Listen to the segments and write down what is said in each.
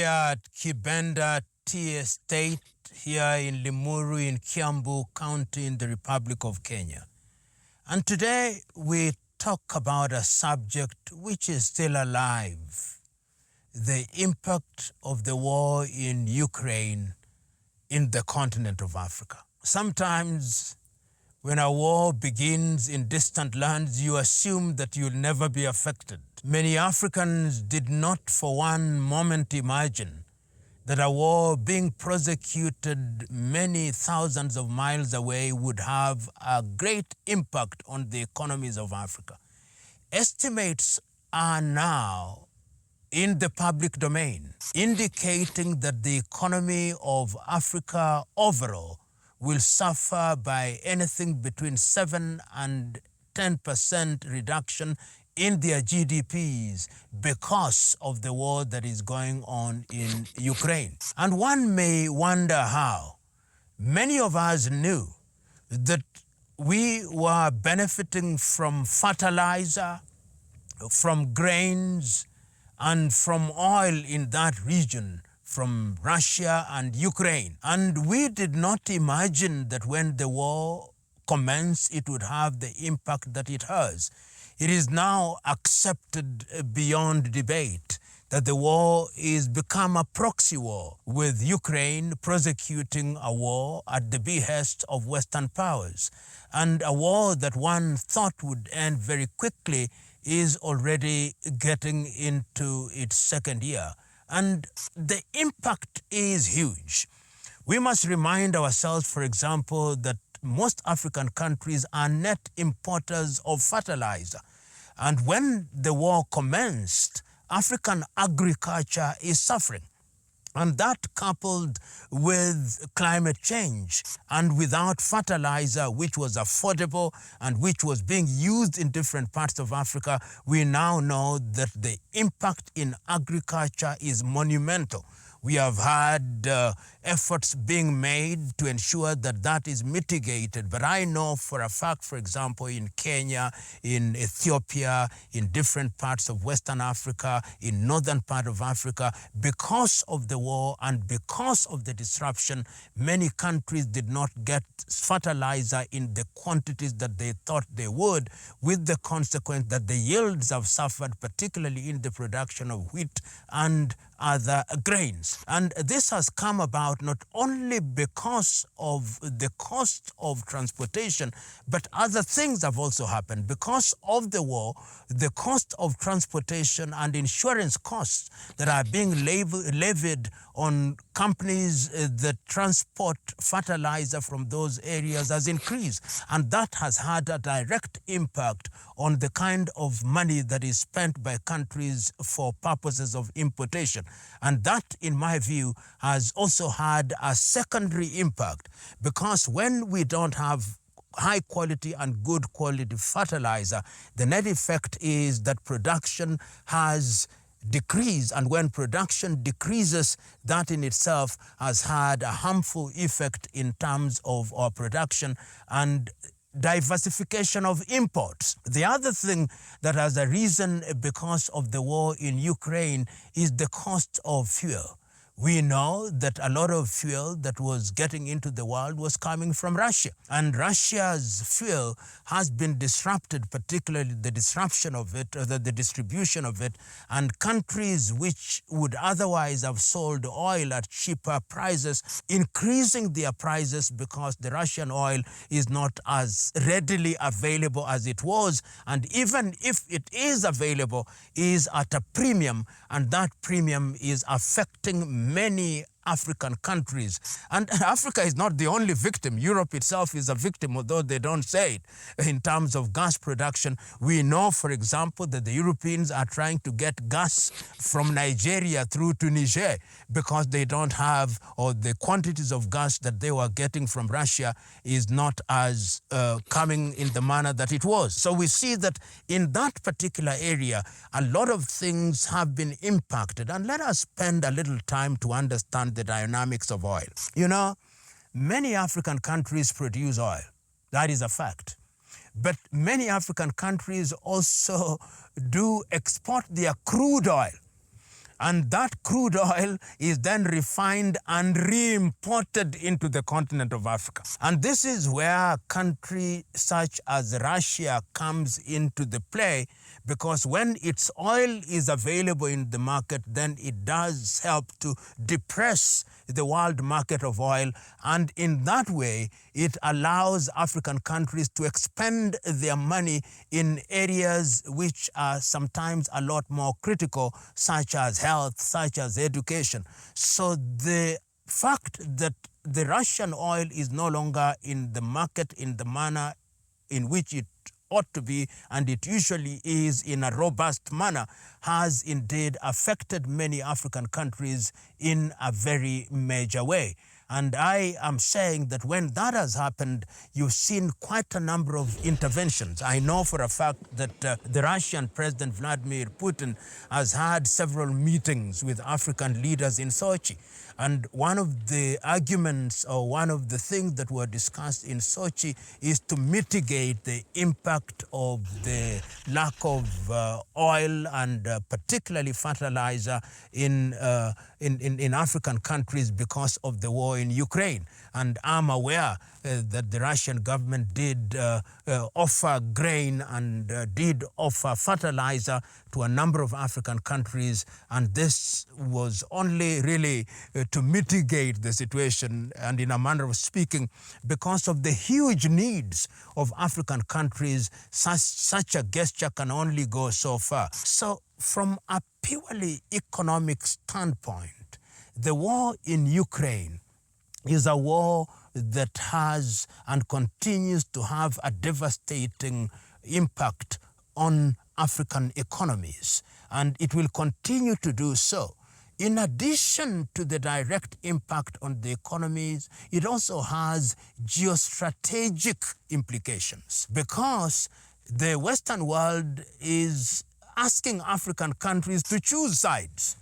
at Kibenda Tea Estate here in Limuru in Kiambu County in the Republic of Kenya. And today we talk about a subject which is still alive, the impact of the war in Ukraine in the continent of Africa. Sometimes when a war begins in distant lands, you assume that you'll never be affected. Many Africans did not for one moment imagine that a war being prosecuted many thousands of miles away would have a great impact on the economies of Africa. Estimates are now in the public domain indicating that the economy of Africa overall will suffer by anything between 7 and 10% reduction in their GDPs because of the war that is going on in Ukraine. And one may wonder how. Many of us knew that we were benefiting from fertilizer, from grains, and from oil in that region, from Russia and Ukraine. And we did not imagine that when the war commenced, it would have the impact that it has. It is now accepted beyond debate that the war is become a proxy war, with Ukraine prosecuting a war at the behest of Western powers. And a war that one thought would end very quickly is already getting into its second year. And the impact is huge. We must remind ourselves, for example, that most African countries are net importers of fertilizer. And when the war commenced, African agriculture is suffering. And that, coupled with climate change and without fertilizer, which was affordable and which was being used in different parts of Africa, we now know that the impact in agriculture is monumental. We have had efforts being made to ensure that that is mitigated. But I know for a fact, for example, in Kenya, in Ethiopia, in different parts of Western Africa, in northern part of Africa, because of the war and because of the disruption, many countries did not get fertilizer in the quantities that they thought they would, with the consequence that the yields have suffered, particularly in the production of wheat and other grains. And this has come about not only because of the cost of transportation, but other things have also happened. Because of the war, the cost of transportation and insurance costs that are being levied on companies that transport fertilizer from those areas has increased. And that has had a direct impact on the kind of money that is spent by countries for purposes of importation. And that, in my view, has also had a secondary impact, because when we don't have high quality and good quality fertilizer, the net effect is that production has decreased. And when production decreases, that in itself has had a harmful effect in terms of our production and diversification of imports. The other thing that has arisen because of the war in Ukraine is the cost of fuel. We know that a lot of fuel that was getting into the world was coming from Russia. And Russia's fuel has been disrupted, particularly the disruption of it, or the distribution of it. And countries which would otherwise have sold oil at cheaper prices, increasing their prices because the Russian oil is not as readily available as it was. And even if it is available, is at a premium, and that premium is affecting many African countries. And Africa is not the only victim. Europe itself is a victim, although they don't say it. In terms of gas production, we know, for example, that the Europeans are trying to get gas from Nigeria through to Niger because they don't have, or the quantities of gas that they were getting from Russia is not as coming in the manner that it was. So we see that in that particular area, a lot of things have been impacted. And let us spend a little time to understand the dynamics of oil. You know, many African countries produce oil. That is a fact. But many African countries also do export their crude oil. And that crude oil is then refined and re-imported into the continent of Africa. And this is where a country such as Russia comes into the play, because when its oil is available in the market, then it does help to depress the world market of oil. And in that way, it allows African countries to expend their money in areas which are sometimes a lot more critical, such as health, such as education. So the fact that the Russian oil is no longer in the market in the manner in which it ought to be, and it usually is in a robust manner, has indeed affected many African countries in a very major way. And I am saying that when that has happened, you've seen quite a number of interventions. I know for a fact that the Russian President Vladimir Putin has had several meetings with African leaders in Sochi. And one of the arguments, or one of the things that were discussed in Sochi, is to mitigate the impact of the lack of oil and particularly fertilizer in African countries because of the war in Ukraine. And I'm aware that the Russian government did offer grain and did offer fertilizer to a number of African countries, and this was only really to mitigate the situation, and in a manner of speaking, because of the huge needs of African countries, such a gesture can only go so far. So from a purely economic standpoint, the war in Ukraine is a war that has and continues to have a devastating impact on African economies, and it will continue to do so. In addition to the direct impact on the economies, it also has geostrategic implications, because the Western world is asking African countries to choose sides,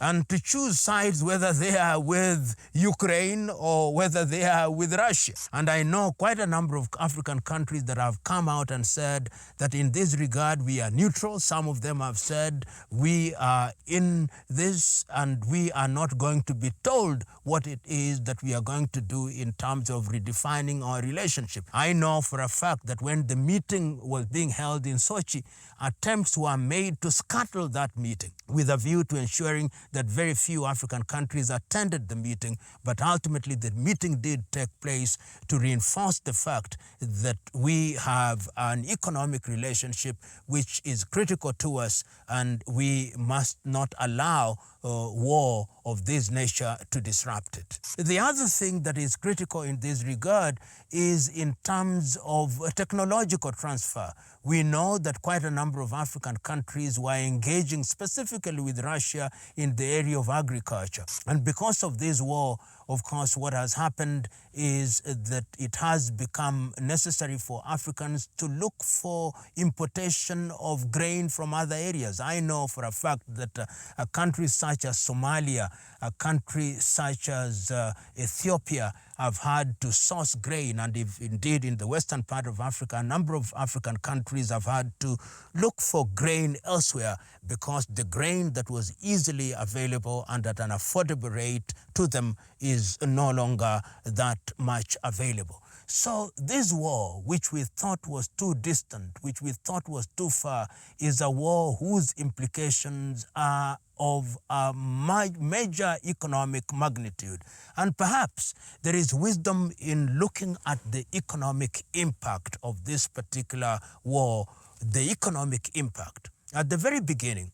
and to choose sides whether they are with Ukraine or whether they are with Russia. And I know quite a number of African countries that have come out and said that in this regard we are neutral. Some of them have said we are in this and we are not going to be told what it is that we are going to do in terms of redefining our relationship. I know for a fact that when the meeting was being held in Sochi, attempts were made to scuttle that meeting with a view to ensuring that very few African countries attended the meeting, but ultimately the meeting did take place to reinforce the fact that we have an economic relationship which is critical to us, and we must not allow war of this nature to disrupt it. The other thing that is critical in this regard is in terms of technological transfer. We know that quite a number of African countries were engaging specifically with Russia in the area of agriculture. And because of this war, of course, what has happened is that it has become necessary for Africans to look for importation of grain from other areas. I know for a fact that a country such as Somalia, a country such as Ethiopia have had to source grain, and if indeed in the western part of Africa, a number of African countries have had to look for grain elsewhere because the grain that was easily available and at an affordable rate to them is no longer that much available. So this war, which we thought was too distant, which we thought was too far, is a war whose implications are of a major economic magnitude. And perhaps there is wisdom in looking at the economic impact of this particular war, the economic impact. At the very beginning,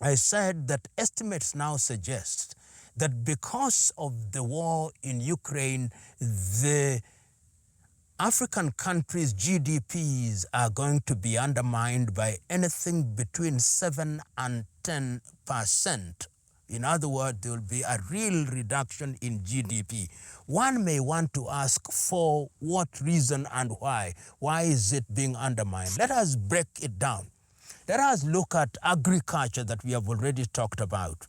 I said that estimates now suggest that because of the war in Ukraine, the African countries' GDPs are going to be undermined by anything between 7 and 10%. In other words, there will be a real reduction in GDP. One may want to ask for what reason and why. Why is it being undermined? Let us break it down. Let us look at agriculture that we have already talked about.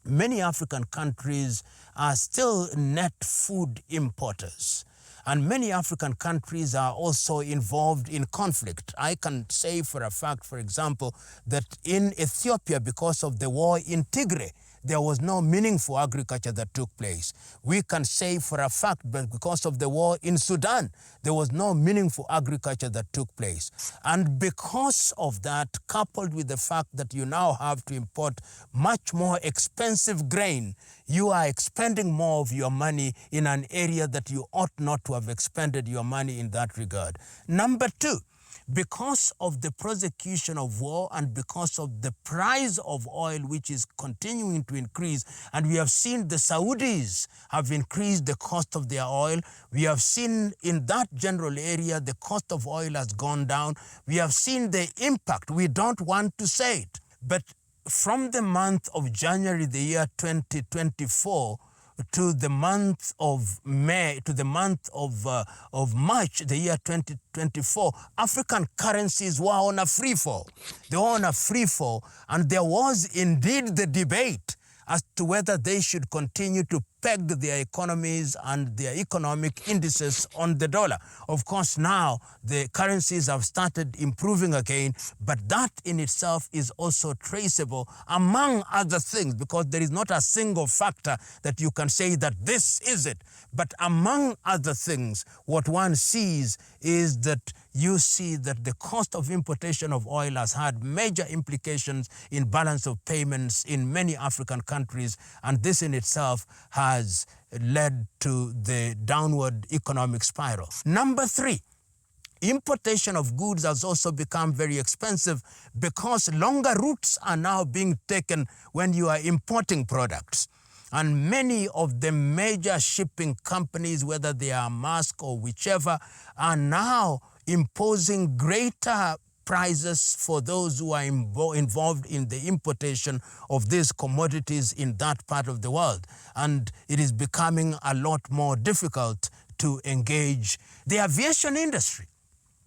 Many African countries are still net food importers. And many African countries are also involved in conflict. I can say for a fact, for example, that in Ethiopia, because of the war in Tigray, there was no meaningful agriculture that took place. We can say for a fact that because of the war in Sudan, there was no meaningful agriculture that took place. And because of that, coupled with the fact that you now have to import much more expensive grain, you are expending more of your money in an area that you ought not to have expended your money in that regard. Number two, because of the prosecution of war and because of the price of oil, which is continuing to increase, and we have seen the Saudis have increased the cost of their oil. We have seen in that general area, the cost of oil has gone down. We have seen the impact. We don't want to say it, but from the month of January, the year 2024, to the month of May, to the month of March, the year 2024, African currencies were on a free fall. They were on a free fall, and there was indeed the debate as to whether they should continue to peg their economies and their economic indices on the dollar. Of course, now the currencies have started improving again, but that in itself is also traceable, among other things, because there is not a single factor that you can say that this is it. But among other things, what one sees is that you see that the cost of importation of oil has had major implications in balance of payments in many African countries, and this in itself has led to the downward economic spiral. Number three, importation of goods has also become very expensive because longer routes are now being taken when you are importing products. And many of the major shipping companies, whether they are Maersk or whichever, are now imposing greater prices for those who are involved in the importation of these commodities in that part of the world. And it is becoming a lot more difficult to engage. The aviation industry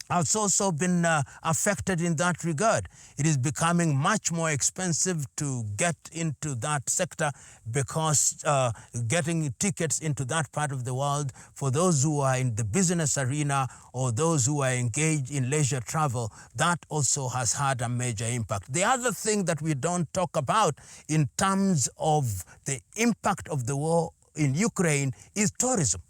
has also been affected in that regard. It is becoming much more expensive to get into that sector because getting tickets into that part of the world for those who are in the business arena or those who are engaged in leisure travel, that also has had a major impact. The other thing that we don't talk about in terms of the impact of the war in Ukraine is tourism.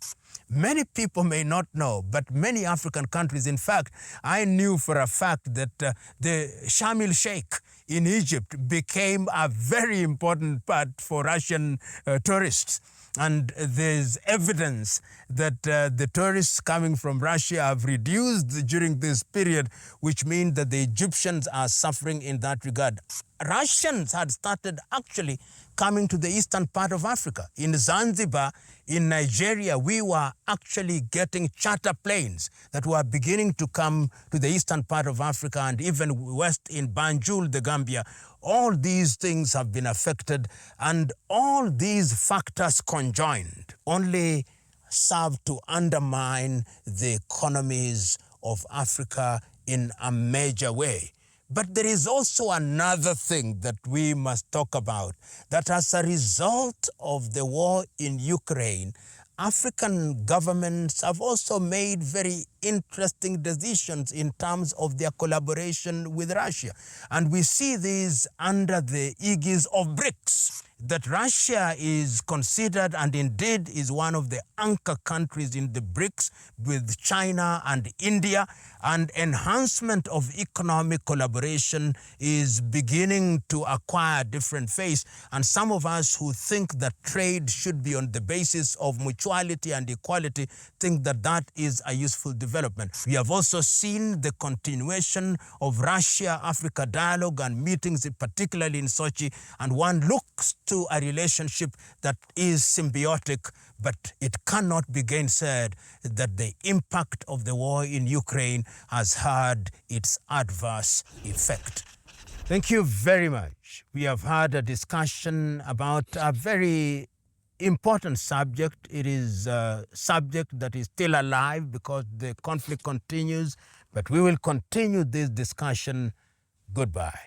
Many people may not know, but many African countries, in fact, I knew for a fact that the Sharm el-Sheikh in Egypt became a very important part for Russian tourists. And there's evidence that the tourists coming from Russia have reduced during this period, which means that the Egyptians are suffering in that regard. Russians had started actually coming to the eastern part of Africa. In Zanzibar, in Nigeria, we were actually getting charter planes that were beginning to come to the eastern part of Africa and even west in Banjul, the Gambia. All these things have been affected, and all these factors conjoined only serve to undermine the economies of Africa in a major way. But there is also another thing that we must talk about, that as a result of the war in Ukraine, African governments have also made very interesting decisions in terms of their collaboration with Russia. And we see these under the aegis of BRICS, that Russia is considered and indeed is one of the anchor countries in the BRICS with China and India, and enhancement of economic collaboration is beginning to acquire a different face. And some of us who think that trade should be on the basis of mutuality and equality think that that is a useful development. We have also seen the continuation of Russia-Africa dialogue and meetings, particularly in Sochi, and one looks to a relationship that is symbiotic, but it cannot be gainsaid that the impact of the war in Ukraine has had its adverse effect. Thank you very much. We have had a discussion about a very important subject. It is a subject that is still alive because the conflict continues, but we will continue this discussion. Goodbye.